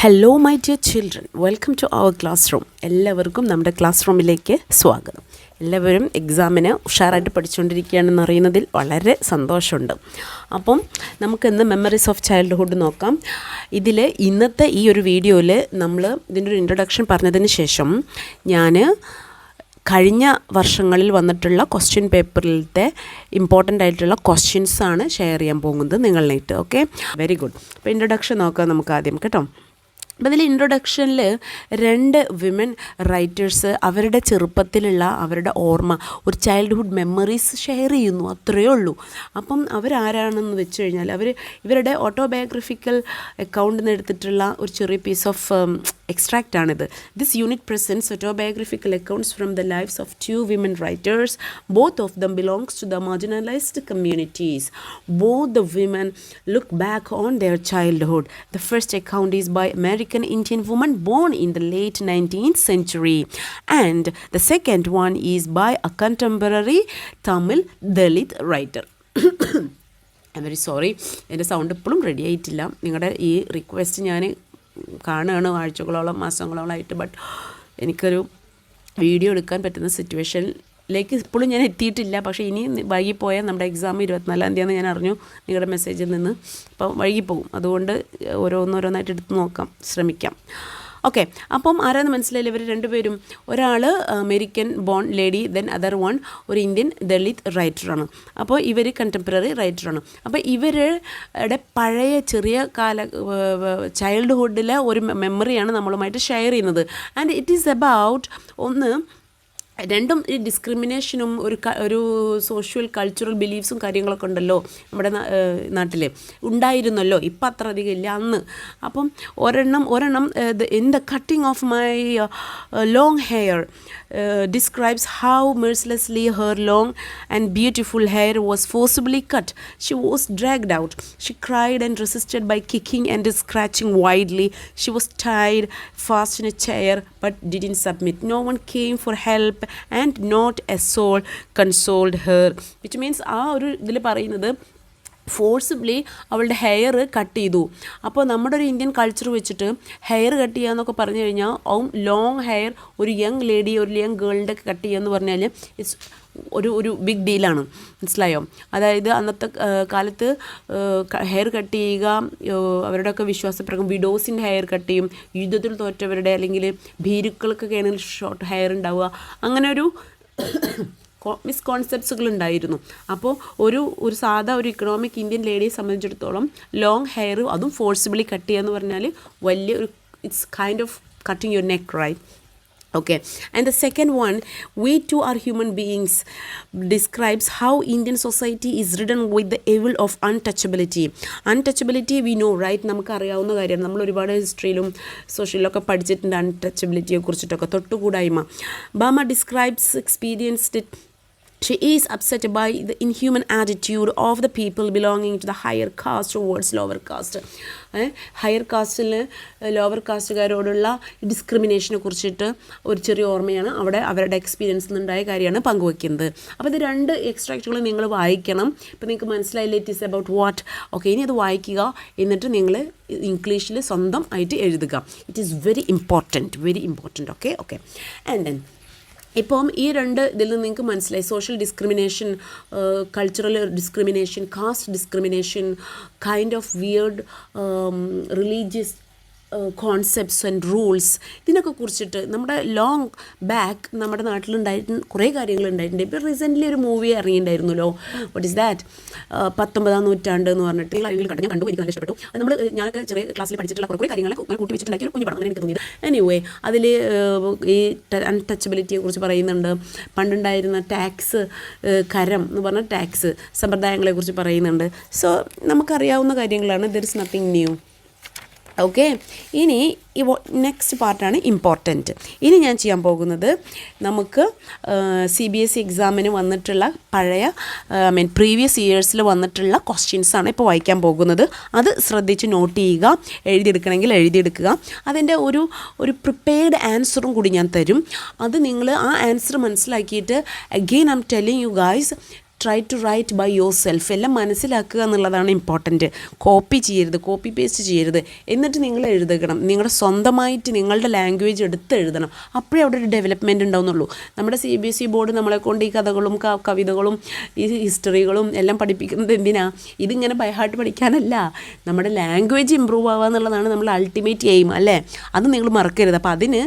Hello my dear children, welcome to our classroom. എല്ലാവർക്കും നമ്മുടെ class റൂമിലേക്ക് സ്വാഗതം. എല്ലാവരും എക്സാമിന് ഉഷാറായിട്ട് പഠിച്ചുകൊണ്ടിരിക്കുകയാണെന്ന് അറിയുന്നതിൽ വളരെ സന്തോഷമുണ്ട്. അപ്പം നമുക്കിന്ന് മെമ്മറീസ് ഓഫ് ചൈൽഡ്ഹുഡ് നോക്കാം. ഇതിൽ ഇന്നത്തെ ഈ ഒരു വീഡിയോയിൽ നമ്മൾ ഇതിൻ്റെ ഒരു ഇൻട്രൊഡക്ഷൻ പറഞ്ഞതിന് ശേഷം ഞാൻ കഴിഞ്ഞ വർഷങ്ങളിൽ വന്നിട്ടുള്ള ക്വസ്റ്റ്യൻ പേപ്പറിലത്തെ ഇമ്പോർട്ടൻ്റ് ആയിട്ടുള്ള ക്വസ്റ്റ്യൻസാണ് ഷെയർ ചെയ്യാൻ പോകുന്നത് നിങ്ങളിലേക്ക്. Okay, very good. അപ്പോൾ ഇൻട്രൊഡക്ഷൻ നോക്കാം നമുക്ക് ആദ്യം കേട്ടോ. അപ്പോൾ ഇതിൽ ഇൻട്രൊഡക്ഷനിൽ 2 വിമൻ റൈറ്റേഴ്സ് അവരുടെ ചെറുപ്പത്തിലുള്ള അവരുടെ ഓർമ്മ, ഒരു ചൈൽഡ്ഹുഡ് മെമ്മറീസ് ഷെയർ ചെയ്യുന്നു, അത്രയേ ഉള്ളൂ. അപ്പം അവരാരാണെന്ന് വെച്ച് കഴിഞ്ഞാൽ ഇവരുടെ ഓട്ടോബയോഗ്രഫിക്കൽ അക്കൗണ്ടിൽ നിന്ന് എടുത്തിട്ടുള്ള ഒരു ചെറിയ പീസ് ഓഫ് എക്സ്ട്രാക്റ്റാണിത്. This unit presents autobiographical accounts from the lifes of 2 women writers. Both of them belongs to the marginalized communities. Both the women look back on their childhood. The first account is by American Indian woman born in the late 19th century, and the second one is by a contemporary Tamil Dalit writer. I'm very sorry, എൻ്റെ sound ഇപ്പോഴും ready ആയിട്ടില്ല. നിങ്ങളുടെ ഈ request ഞാൻ കാണുകയാണ് ആഴ്ചകളോളം മാസങ്ങളോളമായിട്ട്. But എനിക്കൊരു video എടുക്കാൻ പറ്റുന്ന സിറ്റുവേഷനിലേക്ക് ഇപ്പോഴും ഞാൻ എത്തിയിട്ടില്ല. പക്ഷേ ഇനി വൈകിപ്പോയാൽ നമ്മുടെ എക്സാം 24-ാം തീയതി ഞാൻ അറിഞ്ഞു നിങ്ങളുടെ മെസ്സേജിൽ നിന്ന്. അപ്പം വൈകിപ്പോകും, അതുകൊണ്ട് ഓരോന്നായിട്ട് എടുത്ത് നോക്കാം, ശ്രമിക്കാം. ഓക്കെ, അപ്പം ആരാന്ന് മനസ്സിലായില്ല. ഇവർ രണ്ടുപേരും, ഒരാൾ American born lady, then other one ഒരു ഇന്ത്യൻ ദളിത് റൈറ്ററാണ്. അപ്പോൾ ഇവർ കണ്ടംപററി റൈറ്ററാണ്. അപ്പോൾ ഇവരുടെ പഴയ ചെറിയ ചൈൽഡ്ഹുഡിലെ ഒരു മെമ്മറിയാണ് നമ്മളുമായിട്ട് ഷെയർ ചെയ്യുന്നത്. ആൻഡ് ഇറ്റ് ഈസ് അബൌട്ട് രണ്ടും ഈ ഡിസ്ക്രിമിനേഷനും ഒരു സോഷ്യൽ കൾച്ചറൽ ബിലീഫ്സും കാര്യങ്ങളൊക്കെ ഉണ്ടല്ലോ നമ്മുടെ നാട്ടിൽ ഉണ്ടായിരുന്നല്ലോ, ഇപ്പം അത്ര അധികം ഇല്ല അന്ന്. അപ്പം ഒരെണ്ണം in the cutting of my long hair describes how mercilessly her long and beautiful hair was forcibly cut. She was dragged out. She cried and resisted by kicking and scratching wildly. She was tied fast in a chair but didn't submit. No one came for help and not a soul consoled her. Which means ആ ഒരു ഇതിൽ പറയുന്നത് forcibly അവളുടെ hair cut ചെയ്തു. അപ്പോൾ നമ്മുടെ ഒരു Indian culture വെച്ചിട്ട് ഹെയർ കട്ട് ചെയ്യുക എന്നൊക്കെ പറഞ്ഞു കഴിഞ്ഞാൽ ലോങ് ഹെയർ ഒരു യങ് ലേഡി ഒരു യങ് ഗേളിൻ്റെ കട്ട് ചെയ്യുക എന്ന് പറഞ്ഞാൽ ഇറ്റ്സ് ഒരു ബിഗ് ഡീലാണ്. മനസ്സിലായോ? അതായത് അന്നത്തെ കാലത്ത് ഹെയർ കട്ട് ചെയ്യുക അവരുടെയൊക്കെ വിശ്വാസപ്രകാരം വിഡോസിൻ്റെ ഹെയർ കട്ട് ചെയ്യും, യുദ്ധത്തിൽ തോറ്റവരുടെ അല്ലെങ്കിൽ ഭീരുക്കൾക്കൊക്കെ ആണെങ്കിൽ ഷോർട്ട് ഹെയർ ഉണ്ടാവുക, അങ്ങനെ ഒരു മിസ്കോൺസെപ്റ്റ്സുകൾ ഉണ്ടായിരുന്നു. അപ്പോൾ ഒരു സാധാ ഒരു ഇക്കണോമിക് ഇന്ത്യൻ ലേഡിയെ സംബന്ധിച്ചിടത്തോളം ലോങ് ഹെയർ അതും ഫോഴ്സിബിളി കട്ട് ചെയ്യുക എന്ന് പറഞ്ഞാൽ വലിയ ഒരു it's kind of cutting your neck, right? Okay, and the second one, we too are human beings, describes how Indian society is ridden with the evil of untouchability. Untouchability we know, right? നമുക്ക് അറിയാവുന്ന കാര്യമാണ്. നമ്മൾ ഒരുപാട് ഹിസ്റ്ററിയിലും സോഷ്യലിലൊക്കെ പഠിച്ചിട്ടുണ്ട് അൺടച്ചബിലിറ്റിയെ കുറിച്ചിട്ടൊക്കെ. തൊട്ടുകൂടായ്മ. Bama describes experienced it. She is upset by the inhuman attitude of the people belonging to the higher caste towards lower caste. Higher കാസ്റ്റിൽ lower കാസ്റ്റുകാരോടുള്ള ഡിസ്ക്രിമിനേഷനെ കുറിച്ചിട്ട് ഒരു ചെറിയ ഓർമ്മയാണ് അവിടെ അവരുടെ എക്സ്പീരിയൻസിൽ നിന്നുണ്ടായ കാര്യമാണ് പങ്കുവയ്ക്കുന്നത്. അപ്പോൾ ഇത് 2 എക്സ്ട്രാക്റ്റുകൾ നിങ്ങൾ വായിക്കണം. ഇപ്പോൾ നിങ്ങൾക്ക് മനസ്സിലായില്ല it is about what. Okay, ഇനി അത് വായിക്കുക, എന്നിട്ട് നിങ്ങൾ ഇംഗ്ലീഷിൽ സ്വന്തം ആയിട്ട് എഴുതുക. It is very important. Okay. And then ഇപ്പം ഈ 2 ഇതിൽ നിന്ന് നിങ്ങൾക്ക് മനസ്സിലായി. Social discrimination, cultural discrimination, caste discrimination, kind of weird religious concepts and rules, ഇതിനൊക്കെ കുറിച്ചിട്ട് നമ്മുടെ ലോങ് ബാക്ക് നമ്മുടെ നാട്ടിലുണ്ടായിട്ട് കുറേ കാര്യങ്ങളുണ്ടായിട്ടുണ്ട്. ഇപ്പോൾ റീസെൻ്റ്ലി ഒരു മൂവി ഇറങ്ങിയിട്ടുണ്ടായിരുന്നല്ലോ, വാട്ട് ഈസ് ദാറ്റ്, 19-ാം നൂറ്റാണ്ട് എന്ന് പറഞ്ഞിട്ട് ഞാൻ കണ്ടു, എനിക്ക് നല്ല ഇഷ്ടപ്പെട്ടു. അത് ഞാനൊക്കെ ചെറിയ ക്ലാസ്സിൽ പഠിച്ചിട്ടുള്ള കുറേ കാര്യങ്ങൾ കൂട്ടി വെച്ചിട്ടുണ്ടാക്കിയ ഒരു കുഞ്ഞു പടം എനിക്ക് തോന്നിയത്. എനിവേ, അതിൽ ഈ അൺടച്ചബിലിറ്റിയെ കുറിച്ച് പറയുന്നുണ്ട്. പണ്ടുണ്ടായിരുന്ന ടാക്സ്, കരം എന്ന് പറഞ്ഞ ടാക്സ് സമ്പ്രദായങ്ങളെക്കുറിച്ച് പറയുന്നുണ്ട്. സോ നമുക്കറിയാവുന്ന കാര്യങ്ങളാണ്. There is nothing new. Okay, ഇനി നെക്സ്റ്റ് പാർട്ടാണ് ഇമ്പോർട്ടൻറ്റ്. ഇനി ഞാൻ ചെയ്യാൻ പോകുന്നത് നമുക്ക് CBSE എക്സാമിന് വന്നിട്ടുള്ള പഴയ പ്രീവിയസ് ഇയേഴ്സിൽ വന്നിട്ടുള്ള ക്വസ്റ്റ്യൻസാണ് ഇപ്പോൾ വായിക്കാൻ പോകുന്നത്. അത് ശ്രദ്ധിച്ച് നോട്ട് ചെയ്യുക, എഴുതിയെടുക്കണമെങ്കിൽ എഴുതിയെടുക്കുക. അതിൻ്റെ ഒരു പ്രിപ്പയർഡ് ആൻസറും കൂടി ഞാൻ തരും. അത് നിങ്ങൾ ആ ആൻസർ മനസ്സിലാക്കിയിട്ട് again I am telling you guys, try to write by yourself. എല്ലാം മനസ്സിലാക്കുക എന്നുള്ളതാണ് ഇമ്പോർട്ടൻറ്റ്. കോപ്പി ചെയ്യരുത്, കോപ്പി പേസ്റ്റ് ചെയ്യരുത്. എന്നിട്ട് നിങ്ങൾ എഴുതണം, നിങ്ങളുടെ സ്വന്തമായിട്ട് നിങ്ങളുടെ ലാംഗ്വേജ് എടുത്ത് എഴുതണം. അപ്പോഴേ അവിടെ ഒരു ഡെവലപ്മെൻറ്റ് ഉണ്ടാവുന്നുള്ളൂ. നമ്മുടെ CBSE ബോർഡ് നമ്മളെ കൊണ്ട് ഈ കഥകളും കവിതകളും ഈ ഹിസ്റ്ററികളും എല്ലാം പഠിപ്പിക്കുന്നത് എന്തിനാ? ഇതിങ്ങനെ ബൈ ഹാർട്ട് പഠിക്കാനല്ല, നമ്മുടെ ലാംഗ്വേജ് ഇമ്പ്രൂവ് ആവുക എന്നുള്ളതാണ് നമ്മൾ അൾട്ടിമേറ്റ് എയിം അല്ലേ? അത് നിങ്ങൾ മറക്കരുത്. അപ്പോൾ അതിന്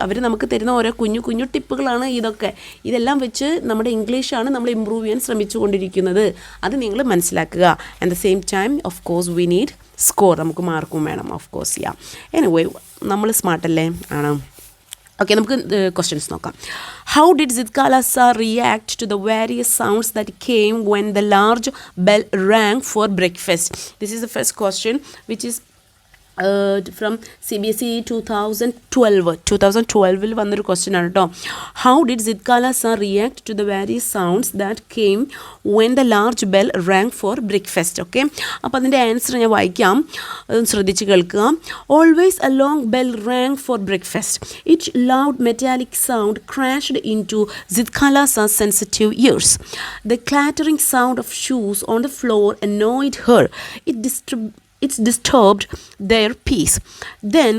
അവർ നമുക്ക് തരുന്ന ഓരോ കുഞ്ഞു കുഞ്ഞു ടിപ്പുകളാണ് ഇതൊക്കെ. ഇതെല്ലാം വെച്ച് നമ്മുടെ ഇംഗ്ലീഷാണ് നമ്മൾ ഇമ്പ്രൂവ് ചെയ്യാൻ ശ്രമിച്ചുകൊണ്ടിരിക്കുന്നത്. അത് നിങ്ങൾ മനസ്സിലാക്കുക. At the same time of course we need score, നമുക്ക് മാർക്കും വേണം ഓഫ് കോഴ്സ്. യാ എനിവേ നമ്മൾ സ്മാർട്ടല്ലേ? ആണ്. ഓക്കെ, നമുക്ക് ക്വസ്റ്റ്യൻസ് നോക്കാം. How did Zitkalasa react to the various sounds that came when the large bell rang for breakfast? This is the first question which is from CBSE 2012 വന്നൊരു question ആണ് കേട്ടോ. How did Zitkalasa react to the various sounds that came when the large bell rang for breakfast? Okay, അപ്പോൾ അതിൻ്റെ answer ഞാൻ വായിക്കാം, ശ്രദ്ധിച്ച് കേൾക്കുക. Always a long bell rang for breakfast. It loud metallic sound crashed into Zidkalasa's sensitive ears. The clattering sound of shoes on the floor annoyed her. It disturbed their peace. Then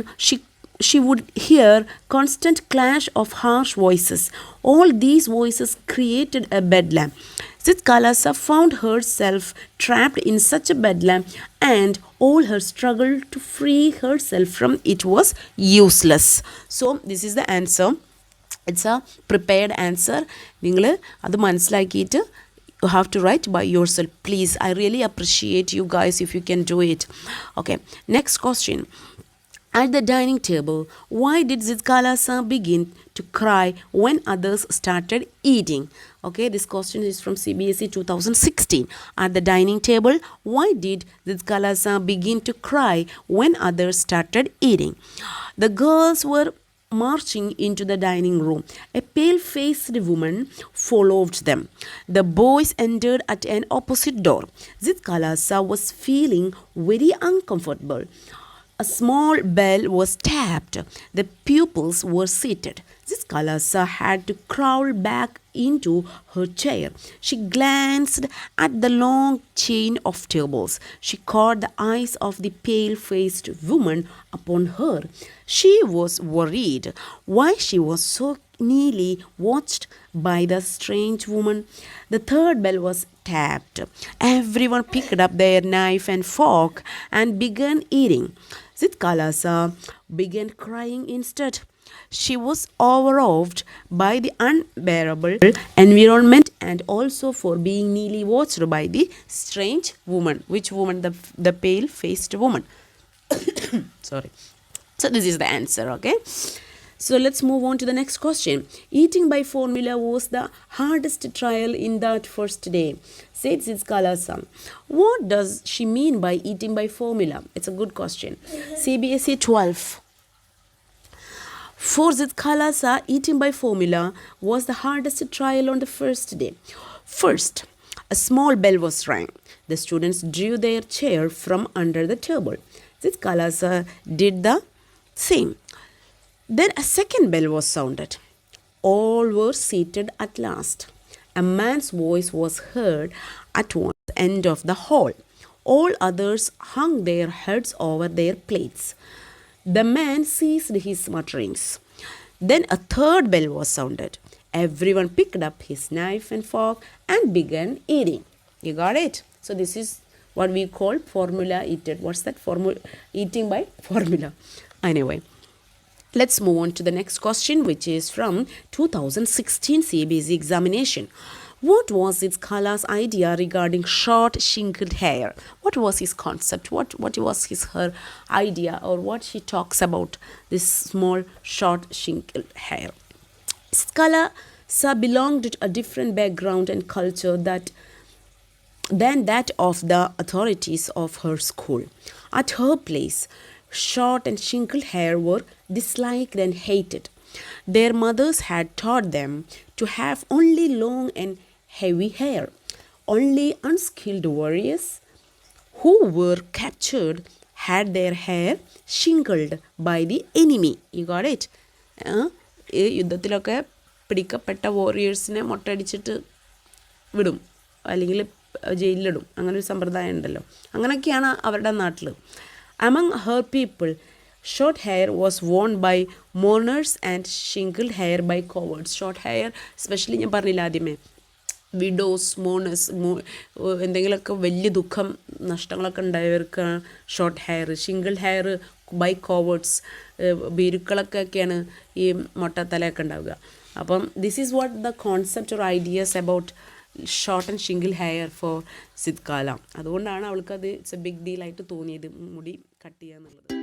she would hear constant clash of harsh voices. All these voices created a bedlam. Zidkalasa found herself trapped in such a bedlam, and all her struggle to free herself from it was useless. So this is the answer. It's a prepared answer. നിങ്ങൾ അത് മനസ്സിലാക്കിയിട്ട് you have to write by yourself. Please, I really appreciate you guys if you can do it. Okay, next question. At the dining table, why did Zidkalasa begin to cry when others started eating? Okay, this question is from CBSE 2016. At the dining table, why did Zidkalasa begin to cry when others started eating? The girls were marching into the dining room. A pale-faced woman followed them. The boys entered at an opposite door. Zidkalasa was feeling very uncomfortable. A small bell was tapped. The pupils were seated. Zidkalasa had to crawl back into her chair. She glanced at the long chain of tables. She caught the eyes of the pale-faced woman upon her. She was worried why she was so keenly watched by the strange woman. The third bell was tapped. Everyone picked up their knife and fork and began eating. Zidkalasa began crying instead. She was overwhelmed by the unbearable environment and also for being nearly watched by the strange woman. Which woman? The pale-faced woman. Sorry. So this is the answer, okay? So let's move on to the next question. Eating by formula was the hardest trial in that first day, said Zidkalasa. What does she mean by eating by formula? It's a good question. CBSE 12. For Zidkalasa, eating by formula was the hardest trial on the first day. First, a small bell was rang. The students drew their chair from under the table. Zidkalasa did the same. Then a second bell was sounded. All were seated at last. A man's voice was heard at one end of the hall. All others hung their heads over their plates. The man ceased his mutterings. Then a third bell was sounded. Everyone picked up his knife and fork and began eating. You got it? So this is what we call formula eating. What's that? Eating by formula. Anyway, let's move on to the next question, which is from 2016 CBSE examination. What was Zidkala's idea regarding short shingled hair? What was his concept? What was her idea, or what she talks about this small short shingled hair? Zidkalasa belonged to a different background and culture than that of the authorities of her school. At her place, short and shingled hair were disliked and hated. Their mothers had taught them to have only long and heavy hair. Only unskilled warriors who were captured had their hair shingled by the enemy. You got it? ഈ യുദ്ധത്തിലൊക്കെ പിടിക്കപ്പെട്ട വാരിയേഴ്സിനെ മൊട്ടടിച്ചിട്ട് വിടും, അല്ലെങ്കിൽ ജയിലിലിടും. അങ്ങനെ ഒരു സമ്പ്രദായം ഉണ്ടല്ലോ. അങ്ങനെയൊക്കെയാണ് അവരുടെ നാട്ടിൽ. Among her people short hair was worn by mourners and shingle hair by cowards. Short hair specially ഞാൻ പറഞ്ഞില്ല ആദ്യമേ, വിഡോസ്, മോണേഴ്സ്, എന്തെങ്കിലുമൊക്കെ വലിയ ദുഃഖം നഷ്ടങ്ങളൊക്കെ ഉണ്ടായവർക്ക് short hair. Shingle hair by cowards, ഭീരുക്കളൊക്കെയാണ് ഈ മൊട്ടത്തലയൊക്കെ ഉണ്ടാവുക. അപ്പം this is what the concept or ideas about short and shingle hair for Zitkala. അതുകൊണ്ടാണ് അവൾക്കത് ഇറ്റ്സ് എ ബിഗ് ഡീലായിട്ട് തോന്നിയത് മുടി കട്ട് ചെയ്യുക എന്നുള്ളത്.